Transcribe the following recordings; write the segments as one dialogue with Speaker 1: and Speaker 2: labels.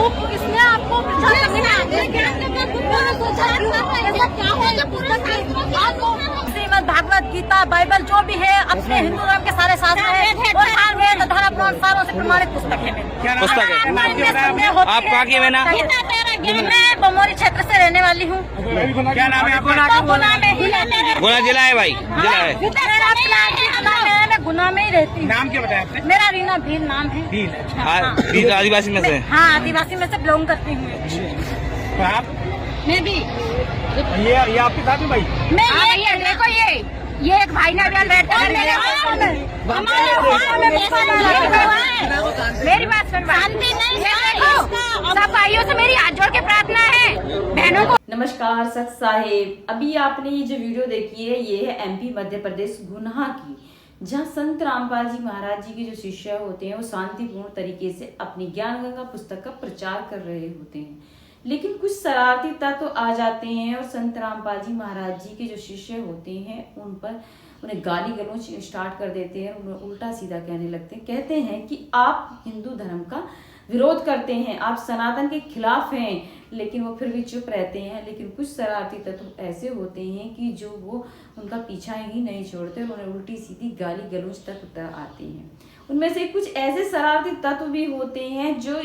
Speaker 1: इसने आपको श्रीमद् भागवत गीता बाइबल जो भी है अपने हिंदू धर्म के सारे शास्त्र है वो धर्म सारों से प्रमाणित पुस्तक है।
Speaker 2: पुस्तक है। आप कहाँ की है ना?
Speaker 1: मैं बमोरी क्षेत्र से रहने वाली हूँ।
Speaker 2: क्या नाम है आपका? गुना जिला है भाई, जिला है। मैं गुना में ही रहती हूँ। नाम क्या बताया आपने?
Speaker 1: मेरा रीना भील नाम है।
Speaker 2: भील आदिवासी में से?
Speaker 1: हाँ, आदिवासी में से बिलोंग करती हूँ।
Speaker 2: आप?
Speaker 1: मैं भी।
Speaker 2: ये आपके साथ में भाई?
Speaker 1: मैं ये देखो ये एक भाई ने बैठा है मेरी बात सुन। शांति नहीं है। सब भाइयों से मेरी हाथ जोड़ के प्रार्थना है बहनों को।
Speaker 3: नमस्कार सत साहेब, अभी आपने ये जो वीडियो देखी है ये है एमपी मध्य प्रदेश गुना की, जहाँ संत रामपाल जी महाराज जी के जो शिष्य होते हैं वो शांतिपूर्ण तरीके से अपनी ज्ञान गंगा पुस्तक का प्रचार कर रहे होते हैं, लेकिन कुछ शरारती तत्व आ जाते हैं और संत रामपाल जी महाराज जी के जो शिष्य होते हैं उन पर उन्हें गाली गलौज स्टार्ट कर देते हैं, उन्हें उल्टा सीधा कहने लगते हैं। कहते हैं कि आप हिंदू धर्म का विरोध करते हैं, आप सनातन के खिलाफ हैं, लेकिन वो फिर भी चुप रहते हैं। लेकिन कुछ शरारती तत्व ऐसे होते हैं कि जो वो उनका पीछा ही नहीं छोड़ते और उन्हें उल्टी सीधी गाली गलौज तक उतर आते हैं। उनमें से कुछ ऐसे शरारती तत्व भी होते हैं जो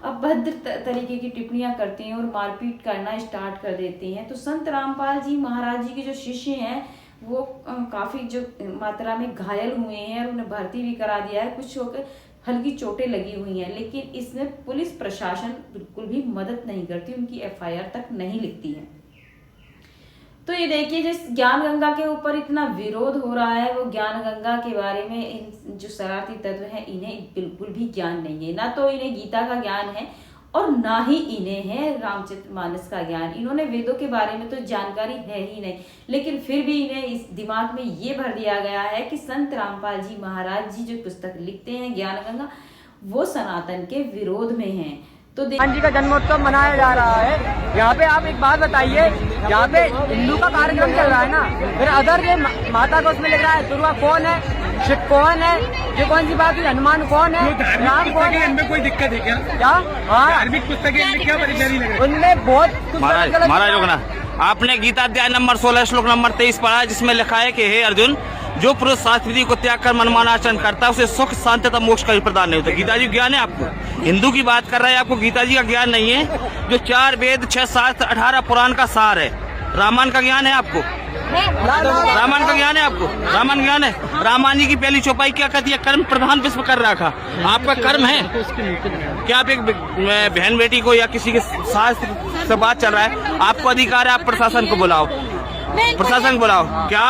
Speaker 3: अभद्र तरीके की टिप्पणियां करते हैं और मारपीट करना स्टार्ट कर देते हैं। तो संत रामपाल जी महाराज जी के जो शिष्य हैं वो काफी जो मात्रा में घायल हुए हैं और उन्हें भर्ती भी करा दिया है, कुछ होकर हल्की चोटें लगी हुई हैं, लेकिन इसमें पुलिस प्रशासन बिल्कुल भी मदद नहीं करती, उनकी एफआईआर तक नहीं लिखती है। तो ये देखिए जिस ज्ञान गंगा के ऊपर इतना विरोध हो रहा है, वो ज्ञान गंगा के बारे में इन जो शरारती तत्व हैं इन्हें बिल्कुल भी ज्ञान नहीं है। ना तो इन्हें गीता का ज्ञान है और ना ही इन्हें है रामचरितमानस का ज्ञान। इन्होंने वेदों के बारे में तो जानकारी है ही नहीं, लेकिन फिर भी इन्हें इस दिमाग में ये भर दिया गया है कि संत रामपाल जी महाराज जी जो पुस्तक लिखते हैं ज्ञान गंगा वो सनातन के विरोध में है। तो
Speaker 4: हनुमान जी का जन्मोत्सव मनाया जा रहा है। यहाँ पे आप एक बात बताइए, यहाँ पे हिंदू का कार्यक्रम चल रहा है ना, फिर अदर ये माता को उसमें लिख रहा है दुर्गा कौन है, शिव कौन है, ये कौन सी बात है, हनुमान कौन है, राम कौन है?
Speaker 2: इनमें कोई दिक्कत है क्या?
Speaker 4: क्या? हाँ,
Speaker 2: धार्मिक पुस्तकें इनमें क्या परेशानी लग रही है?
Speaker 4: उनमें बहुत
Speaker 2: महाराज आपने गीता अध्याय नंबर 16 श्लोक नंबर 23 पढ़ा, जिसमें लिखा है कि हे अर्जुन, जो पुरुष शास्त्र विधि को त्याग कर मनमाना आचरण करता है उसे सुख शांति तथा मोक्ष का भी प्रदान नहीं होता। गीता जी ज्ञान है आपको? हिंदू की बात कर रहा है, आपको गीता जी का ज्ञान नहीं है, जो 4 वेद 6 शास्त्र 18 पुराण का सार है। रामायण का ज्ञान है आपको? रामायण का ज्ञान है आपको? रामायण ज्ञान है? रामायण जी की पहली चौपाई क्या कहती है? कर्म प्रधान विश्व कर रखा। आपका कर्म है क्या? आप एक बहन बेटी को या किसी के शास्त्र से बात चल रहा है, आपको अधिकार है, आप प्रशासन को बुलाओ, प्रशासन बुलाओ। क्या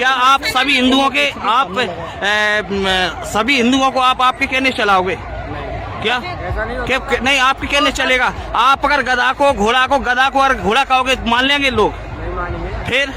Speaker 2: आप सभी हिंदुओं के सभी हिंदुओं को आप आपके कहने चलाओगे क्या? नहीं, आपके कहने चलेगा? आप अगर गधा को और घोड़ा कहोगे मान लेंगे लोग? फिर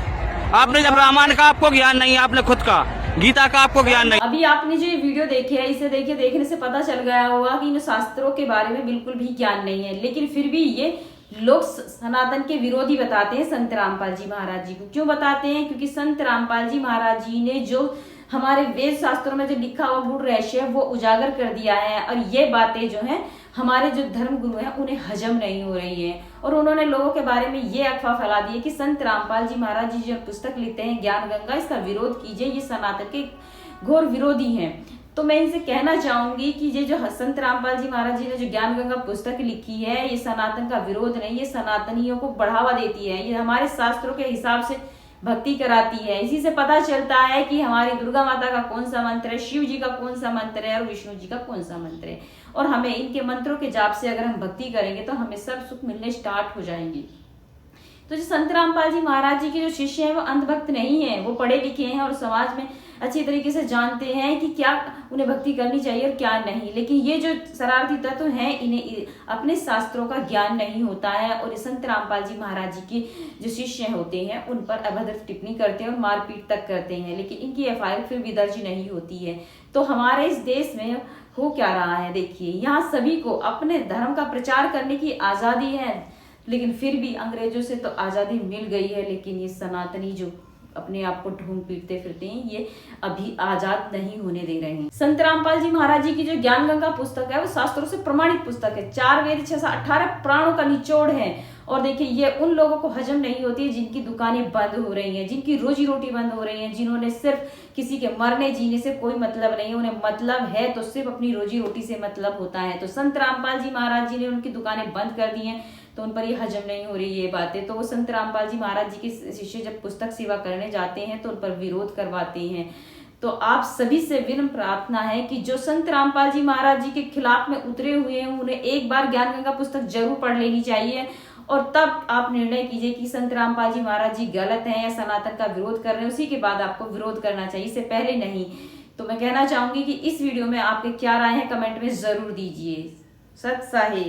Speaker 2: आपने जब रामायण का आपको ज्ञान नहीं है, आपने खुद का गीता का आपको ज्ञान नहीं।
Speaker 3: अभी आपने जो ये वीडियो देखी है इसे देखने से पता चल गया होगा कि इन शास्त्रों के बारे में बिल्कुल भी ज्ञान नहीं है, लेकिन फिर भी ये लोग सनातन के विरोधी बताते हैं संत रामपाल जी महाराज जी को। क्यों बताते हैं? क्योंकि संत रामपाल जी महाराज जी ने जो हमारे वेद शास्त्रों में जो लिखा हुआ गूढ़ रहस्य है वो उजागर कर दिया है, और ये बातें जो हैं हमारे जो धर्म गुरु हैं उन्हें हजम नहीं हो रही है, और उन्होंने लोगों के बारे में ये अफवाह फैला दी है कि संत रामपाल जी महाराज जी जो पुस्तक लिखते हैं ज्ञान गंगा, इसका विरोध कीजिए, ये सनातन के घोर विरोधी हैं। तो मैं इनसे कहना चाहूंगी कि ये जो संत रामपाल जी महाराज जी ने जो ज्ञान गंगा पुस्तक लिखी है ये सनातन का विरोध नहीं, ये सनातनियों को बढ़ावा देती है, ये हमारे शास्त्रों के हिसाब से भक्ति कराती है। इसी से पता चलता है कि हमारी दुर्गा माता का कौन सा मंत्र है, शिव जी का कौन सा मंत्र है और विष्णु जी का कौन सा मंत्र है, और हमें इनके मंत्रों के जाप से अगर हम भक्ति करेंगे तो हमें सब सुख मिलने स्टार्ट हो जाएंगे। तो जो संत रामपाल जी महाराज जी के जो शिष्य हैं वो अंधभक्त नहीं है, वो पढ़े लिखे हैं और समाज में अच्छी तरीके से जानते हैं कि क्या उन्हें भक्ति करनी चाहिए और क्या नहीं। लेकिन ये जो शरारती तत्व हैं इन्हें अपने शास्त्रों का ज्ञान नहीं होता है, और संत रामपाल जी महाराज जी के जो शिष्य होते हैं उन पर अभद्र टिप्पणी करते हैं और मारपीट तक करते हैं, लेकिन इनकी एफआईआर फिर भी दर्ज नहीं होती है। तो हमारे इस देश में हो क्या रहा है देखिए, यहाँ सभी को अपने धर्म का प्रचार करने की आजादी है, लेकिन फिर भी अंग्रेजों से तो आजादी मिल गई है, लेकिन ये सनातनी जो अपने आप को ढूंढ पीटते फिरते हैं, ये अभी आजाद नहीं होने दे रहे हैं। संत रामपाल जी महाराज जी की जो ज्ञान गंगा पुस्तक है वो शास्त्रों से प्रमाणित पुस्तक है। 4 वेद 618 प्राणों का निचोड़ है। और देखिए ये उन लोगों को हजम नहीं होती है जिनकी दुकानें बंद हो रही हैं, जिनकी रोजी रोटी बंद हो रही है, जिन्होंने सिर्फ किसी के मरने जीने से कोई मतलब नहीं है, उन्हें मतलब है तो सिर्फ अपनी रोजी रोटी से मतलब होता है। तो संत रामपाल जी महाराज जी ने उनकी दुकानें बंद कर दी हैं, तो उन पर ये हजम नहीं हो रही ये बातें। तो वो संत रामपाल जी महाराज जी के शिष्य जब पुस्तक सेवा करने जाते हैं तो उन पर विरोध करवाते हैं। तो आप सभी से विनम्र प्रार्थना है कि जो संत रामपाल जी महाराज जी के खिलाफ में उतरे हुए हैं उन्हें एक बार ज्ञान गंगा पुस्तक जरूर पढ़ लेनी चाहिए, और तब आप निर्णय कीजिए कि संत रामपाल जी महाराज जी गलत हैं या सनातन का विरोध कर रहे हैं, उसी के बाद आपको विरोध करना चाहिए, इससे पहले नहीं। तो मैं कहना चाहूंगी कि इस वीडियो में आपके क्या राय है कमेंट में जरूर दीजिए। सत साहिब।